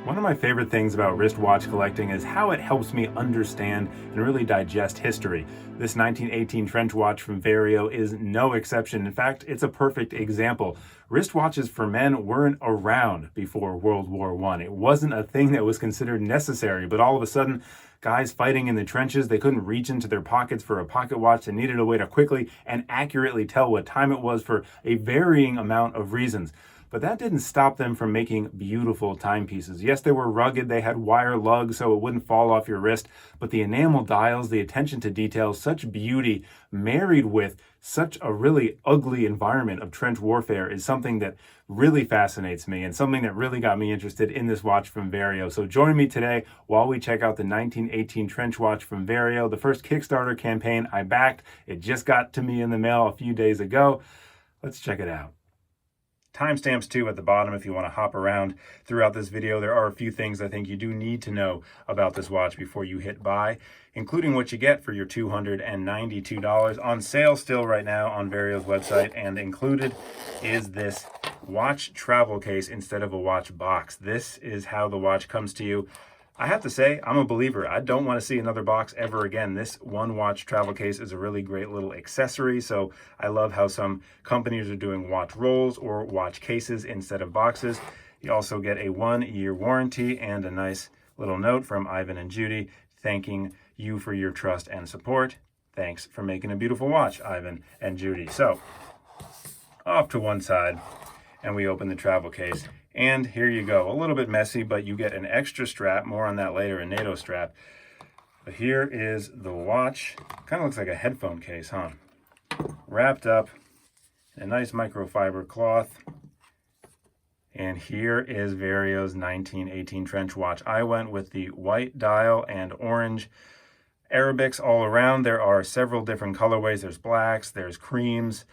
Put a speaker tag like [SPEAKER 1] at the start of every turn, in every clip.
[SPEAKER 1] One of my favorite things about wristwatch collecting is how it helps me understand and really digest history. This 1918 trench watch from Vario is no exception. In fact, it's a perfect example. Wristwatches for men weren't around before World War I. It wasn't a thing that was considered necessary, but all of a sudden, guys fighting in the trenches, they couldn't reach into their pockets for a pocket watch. They needed a way to quickly and accurately tell what time it was for a varying amount of reasons. But that didn't stop them from making beautiful timepieces. Yes, they were rugged, they had wire lugs so it wouldn't fall off your wrist, but the enamel dials, the attention to detail, such beauty married with such a really ugly environment of trench warfare is something that really fascinates me and something that really got me interested in this watch from Vario. So join me today while we check out the 1918 trench watch from Vario, the first Kickstarter campaign I backed. It just got to me in the mail a few days ago. Let's check it out. Timestamps too at the bottom if you want to hop around throughout this video. There are a few things I think you do need to know about this watch before you hit buy, including what you get for your $292 on sale still right now on Vario's website. And included is this watch travel case instead of a watch box. This is how the watch comes to you. I have to say, I'm a believer. I don't want to see another box ever again. This one watch travel case is a really great little accessory. So I love how some companies are doing watch rolls or watch cases instead of boxes. You also get a 1-year warranty and a nice little note from Ivan and Judy thanking you for your trust and support. Thanks for making a beautiful watch, Ivan and Judy. So off to one side, and we open the travel case. And here you go, a little bit messy, but you get an extra strap, more on that later, a NATO strap. But here is the watch, kind of looks like a headphone case, huh? Wrapped up in a nice microfiber cloth. And here is Vario's 1918 trench watch. I went with the white dial and orange Arabics all around. There are several different colorways. There's blacks, there's creams,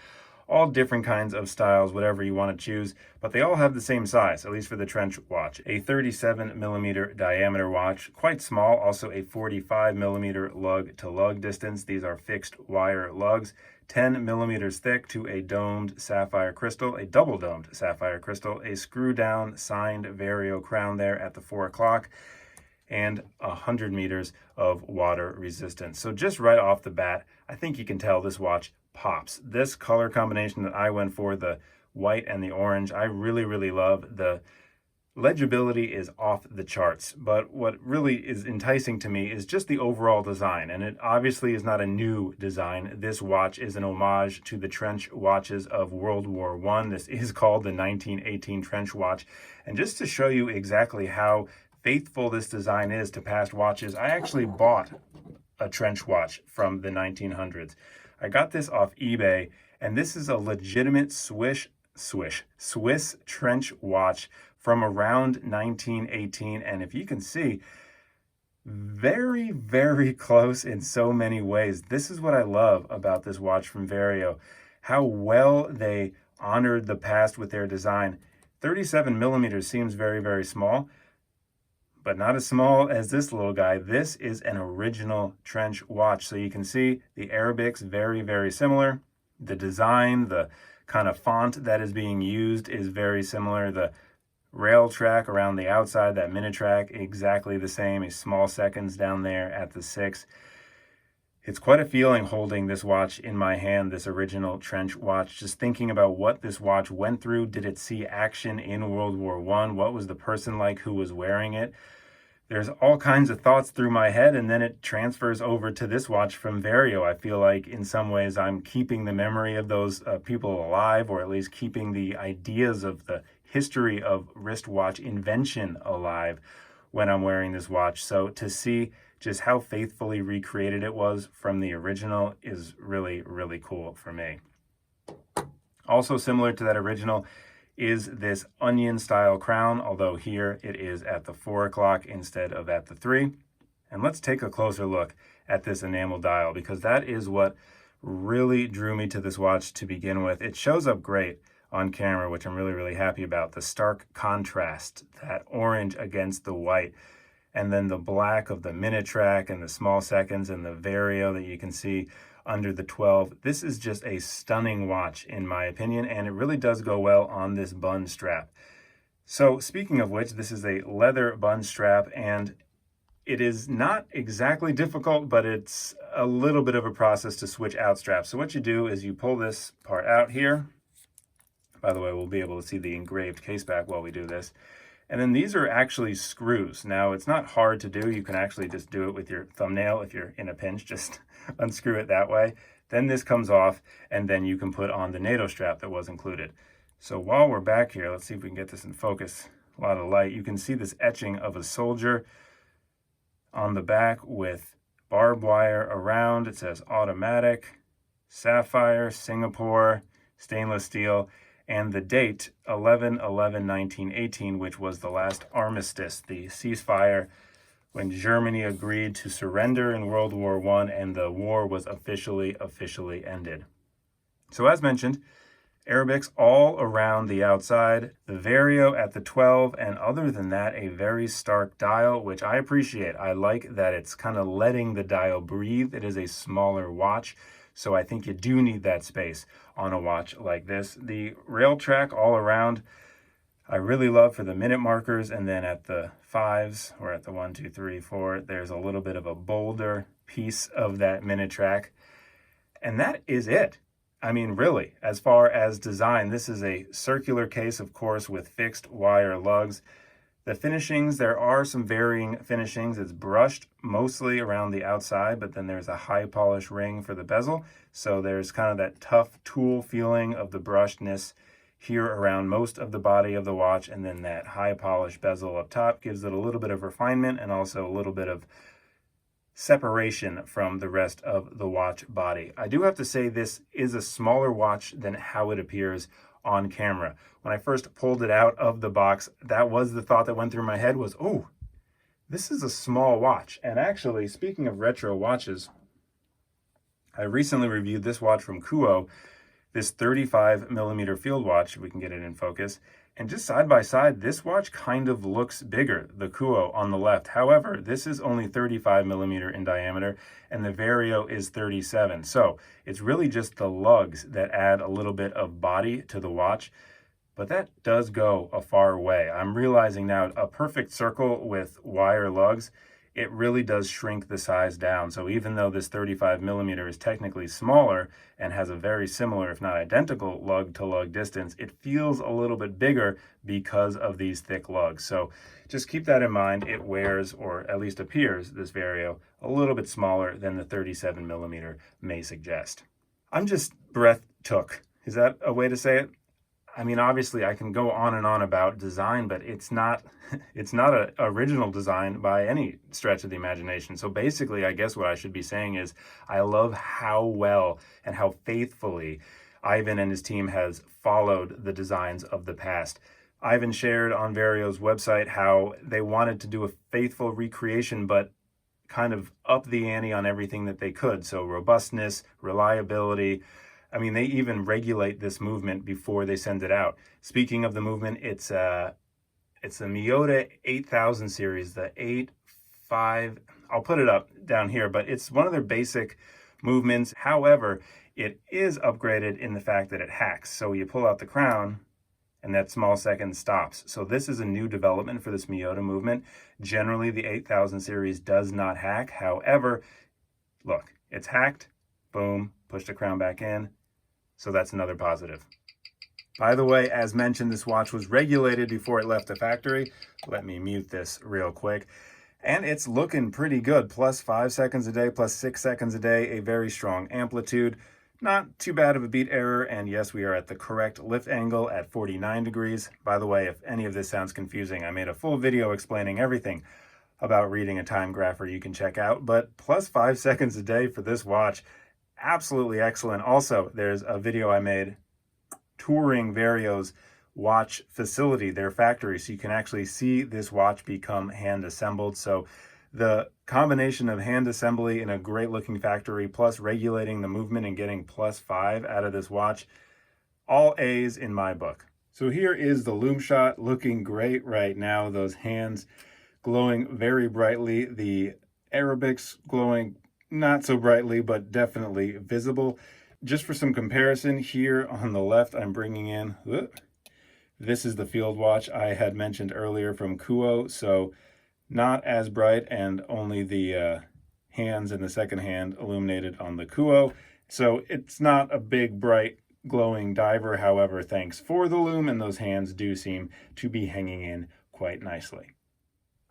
[SPEAKER 1] all different kinds of styles, whatever you want to choose, but they all have the same size, at least for the trench watch. A 37mm diameter watch, quite small, also a 45mm lug to lug distance. These are fixed wire lugs, 10mm thick to a domed sapphire crystal, a double domed sapphire crystal, a screw down signed Vario crown there at the 4 o'clock, and 100 meters of water resistance. So just right off the bat, I think you can tell this watch pops. This color combination that I went for, the white and the orange, I really, really love. The legibility is off the charts, but what really is enticing to me is just the overall design. And it obviously is not a new design. This watch is an homage to the trench watches of World War I. This is called the 1918 trench watch. And just to show you exactly how faithful this design is to past watches, I actually bought a trench watch from the 1900s. I got this off eBay, and this is a legitimate Swiss trench watch from around 1918. And if you can see, very, very close in so many ways. This is what I love about this watch from Vario, how well they honored the past with their design. 37mm seems very, very small, but not as small as this little guy. This is an original trench watch. So you can see the Arabics very, very similar. The design, the kind of font that is being used is very similar. The rail track around the outside, that minute track, exactly the same. A small seconds down there at the 6. It's quite a feeling holding this watch in my hand, this original trench watch, just thinking about what this watch went through. Did it see action in World War I? What was the person like who was wearing it? There's all kinds of thoughts through my head, and then it transfers over to this watch from Vario. I feel like in some ways I'm keeping the memory of those people alive, or at least keeping the ideas of the history of wristwatch invention alive when I'm wearing this watch. So to see just how faithfully recreated it was from the original is really, really cool for me. Also similar to that original is this onion style crown, although here it is at the 4 o'clock instead of at the 3. And let's take a closer look at this enamel dial, because that is what really drew me to this watch to begin with. It shows up great on camera, which I'm really, really happy about. The stark contrast, that orange against the white, and then the black of the minute track and the small seconds and the Vario that you can see under the 12. This is just a stunning watch in my opinion, and it really does go well on this Bund strap. So speaking of which, this is a leather Bund strap, and it is not exactly difficult, but it's a little bit of a process to switch out straps. So what you do is you pull this part out here. By the way, we'll be able to see the engraved case back while we do this. And then these are actually screws. Now, it's not hard to do. You can actually just do it with your thumbnail if you're in a pinch, just unscrew it that way. Then this comes off, and then you can put on the NATO strap that was included. So while we're back here, let's see if we can get this in focus. A lot of light. You can see this etching of a soldier on the back with barbed wire around. It says automatic, sapphire, Singapore, stainless steel, and the date 11/11/1918, which was the last armistice, the ceasefire when Germany agreed to surrender in World War I and the war was officially ended. So as mentioned, Arabics all around the outside, the Vario at the 12, and other than that, a very stark dial, which I appreciate. I like that it's kind of letting the dial breathe. It is a smaller watch, so I think you do need that space on a watch like this. The rail track all around, I really love for the minute markers, and then at the 5s, or at the 1, 2, 3, 4, there's a little bit of a bolder piece of that minute track. And that is it. I mean, really, as far as design, this is a circular case, of course, with fixed wire lugs. The finishings, there are some varying finishings. It's brushed mostly around the outside, but then there's a high polish ring for the bezel. So there's kind of that tough tool feeling of the brushedness here around most of the body of the watch, and then that high polish bezel up top gives it a little bit of refinement and also a little bit of separation from the rest of the watch body. I do have to say this is a smaller watch than how it appears on camera. When I first pulled it out of the box, that was the thought that went through my head was, oh, this is a small watch. And actually, speaking of retro watches, I recently reviewed this watch from Kuo, this 35mm field watch, if we can get it in focus. And just side by side, this watch kind of looks bigger, the Kuo on the left. However, this is only 35mm in diameter, and the Vario is 37. So it's really just the lugs that add a little bit of body to the watch, but that does go a far way. I'm realizing now a perfect circle with wire lugs, it really does shrink the size down. So even though this 35mm is technically smaller and has a very similar, if not identical, lug to lug distance, it feels a little bit bigger because of these thick lugs. So just keep that in mind. It wears, or at least appears, this Vario, a little bit smaller than the 37mm may suggest. I'm just breath took. Is that a way to say it? I mean, obviously I can go on and on about design, but it's not an original design by any stretch of the imagination. So basically, I guess what I should be saying is I love how well and how faithfully Ivan and his team has followed the designs of the past. Ivan shared on Vario's website how they wanted to do a faithful recreation, but kind of up the ante on everything that they could. So robustness, reliability. I mean, they even regulate this movement before they send it out. Speaking of the movement, it's the Miyota 8000 series, the 8.5. I'll put it up down here, but it's one of their basic movements. However, it is upgraded in the fact that it hacks. So you pull out the crown, and that small second stops. So this is a new development for this Miyota movement. Generally, the 8000 series does not hack. However, look, it's hacked. Boom, push the crown back in. So that's another positive. By the way, as mentioned, this watch was regulated before it left the factory. Let me mute this real quick. And it's looking pretty good. Plus 5 seconds a day, plus 6 seconds a day, a very strong amplitude. Not too bad of a beat error, and yes, we are at the correct lift angle at 49 degrees. By the way, if any of this sounds confusing, I made a full video explaining everything about reading a Timegrapher you can check out, but plus 5 seconds a day for this watch, absolutely excellent. Also, there's a video I made touring Vario's watch facility, their factory, so you can actually see this watch become hand assembled. So the combination of hand assembly in a great looking factory plus regulating the movement and getting plus 5 out of this watch, all A's in my book. So here is the Lume shot, looking great right now. Those hands glowing very brightly, the Arabics glowing not so brightly, but definitely visible. Just for some comparison, here on the left, I'm bringing in This is the field watch I had mentioned earlier from Kuo, so not as bright, and only the hands in the second hand illuminated on the Kuo. So it's not a big, bright, glowing diver. However, thanks for the Lume, and those hands do seem to be hanging in quite nicely.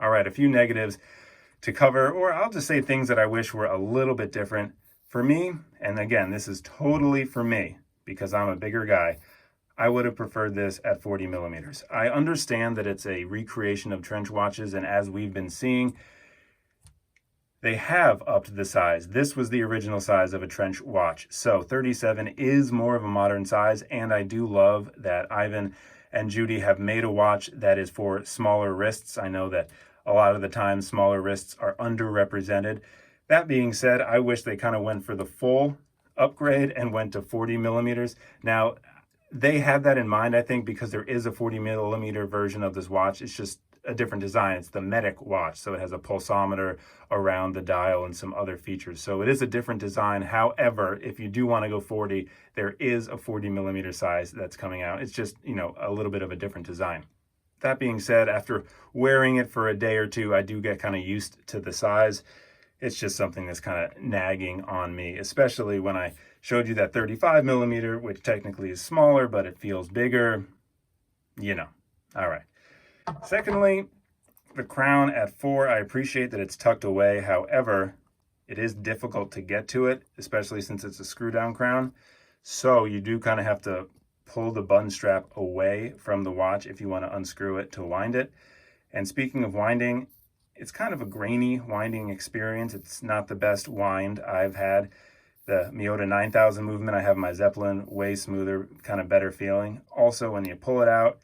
[SPEAKER 1] All right, a few negatives to cover, or I'll just say things that I wish were a little bit different. For me, and again, this is totally for me, because I'm a bigger guy, I would have preferred this at 40 millimeters. I understand that it's a recreation of trench watches, and as we've been seeing, they have upped the size. This was the original size of a trench watch. So 37 is more of a modern size, and I do love that Ivan and Judy have made a watch that is for smaller wrists. I know that a lot of the time smaller wrists are underrepresented. That being said, I wish they kind of went for the full upgrade and went to 40 millimeters. Now, they had that in mind, I think, because there is a 40 millimeter version of this watch. It's just a different design. It's the Medic watch, so it has a pulsometer around the dial and some other features. So it is a different design. However, if you do want to go 40, there is a 40 millimeter size that's coming out. It's just, you know, a little bit of a different design. That being said, after wearing it for a day or two, I do get kind of used to the size. It's just something that's kind of nagging on me, especially when I showed you that 35 millimeter, which technically is smaller, but it feels bigger, you know. All right. Secondly, the crown at 4, I appreciate that it's tucked away. However, it is difficult to get to it, especially since it's a screw down crown. So you do kind of have to pull the Bund strap away from the watch if you want to unscrew it to wind it. And speaking of winding, it's kind of a grainy winding experience. It's not the best wind I've had. The Miyota 9000 movement, I have my Zeppelin, way smoother, kind of better feeling. Also, when you pull it out,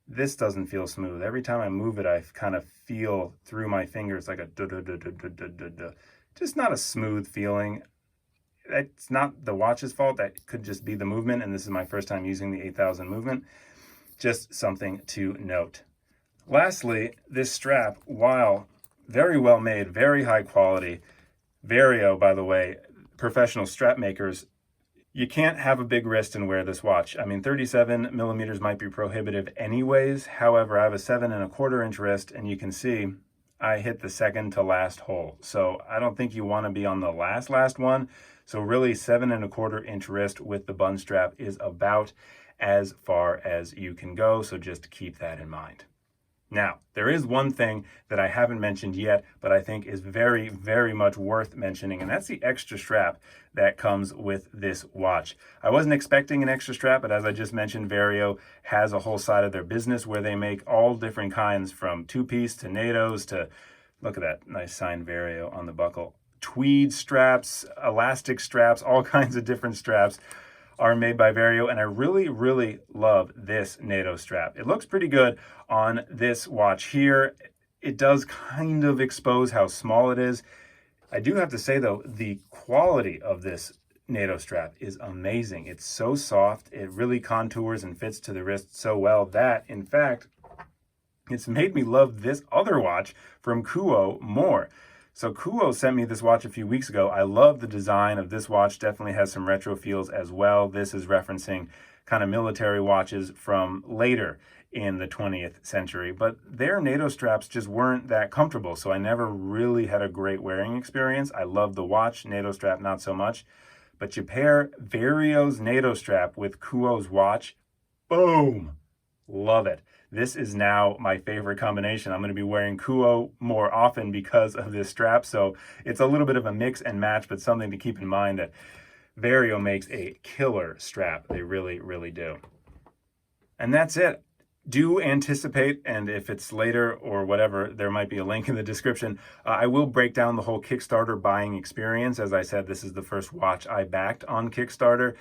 [SPEAKER 1] this doesn't feel smooth. Every time I move it, I kind of feel through my fingers like a duh-duh-duh-duh-duh-duh-duh. Just not a smooth feeling. That's not the watch's fault. That could just be the movement, and this is my first time using the 8000 movement. Just something to note. Lastly, this strap, while very well made, very high quality, Vario, by the way, professional strap makers, you can't have a big wrist and wear this watch. I mean, 37 millimeters might be prohibitive anyways. However, I have a 7¼ inch wrist, and you can see I hit the second to last hole. So I don't think you want to be on the last one. So really 7¼ inch wrist with the Bund strap is about as far as you can go. So just keep that in mind. Now, there is one thing that I haven't mentioned yet, but I think is very, very much worth mentioning, and that's the extra strap that comes with this watch. I wasn't expecting an extra strap, but as I just mentioned, Vario has a whole side of their business where they make all different kinds, from two-piece to NATOs to, look at that nice sign Vario on the buckle, tweed straps, elastic straps, all kinds of different straps are made by Vario, and I really, really love this NATO strap. It looks pretty good on this watch here. It does kind of expose how small it is. I do have to say, though, the quality of this NATO strap is amazing. It's so soft. It really contours and fits to the wrist so well that, in fact, it's made me love this other watch from Kuo more. So Kuo sent me this watch a few weeks ago. I love the design of this watch. Definitely has some retro feels as well. This is referencing kind of military watches from later in the 20th century. But their NATO straps just weren't that comfortable, so I never really had a great wearing experience. I love the watch, NATO strap not so much. But you pair Vario's NATO strap with Kuo's watch, boom! Love it. This is now my favorite combination. I'm going to be wearing Kuo more often because of this strap. So it's a little bit of a mix and match, but something to keep in mind that Vario makes a killer strap. They really, really do. And that's it. Do anticipate, and if it's later or whatever, there might be a link in the description. I will break down the whole Kickstarter buying experience. As I said, this is the first watch I backed on Kickstarter.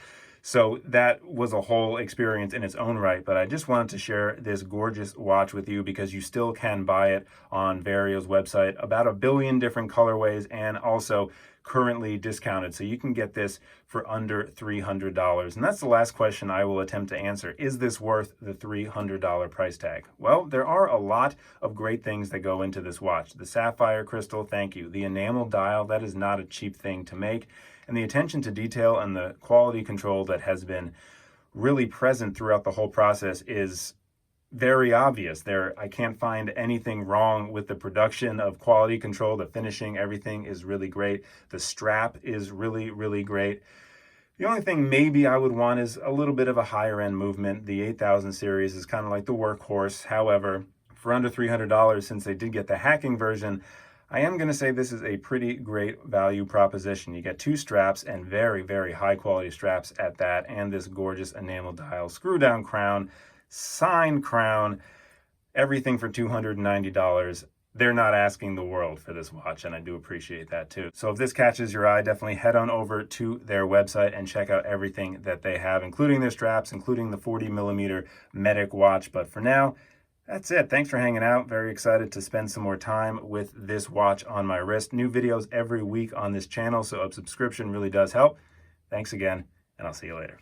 [SPEAKER 1] So that was a whole experience in its own right, but I just wanted to share this gorgeous watch with you because you still can buy it on Vario's website, about 1 billion different colorways, and also currently discounted. So you can get this for under $300. And that's the last question I will attempt to answer. Is this worth the $300 price tag? Well, there are a lot of great things that go into this watch. The sapphire crystal, thank you. The enamel dial, that is not a cheap thing to make. And the attention to detail and the quality control that has been really present throughout the whole process is very obvious. I can't find anything wrong with the production of quality control. The finishing, everything is really great. The strap is really, really great. The only thing maybe I would want is a little bit of a higher end movement. The 8000 series is kind of like the workhorse. However, for under $300, since they did get the hacking version, I am going to say this is a pretty great value proposition. You get 2 straps, and very, very high quality straps at that, and this gorgeous enamel dial, screw down crown, signed crown, everything for $290. They're not asking the world for this watch, and I do appreciate that too. So if this catches your eye, definitely head on over to their website and check out everything that they have, including their straps, including the 40mm Medic watch. But for now, that's it. Thanks for hanging out. Very excited to spend some more time with this watch on my wrist. New videos every week on this channel, so a subscription really does help. Thanks again, and I'll see you later.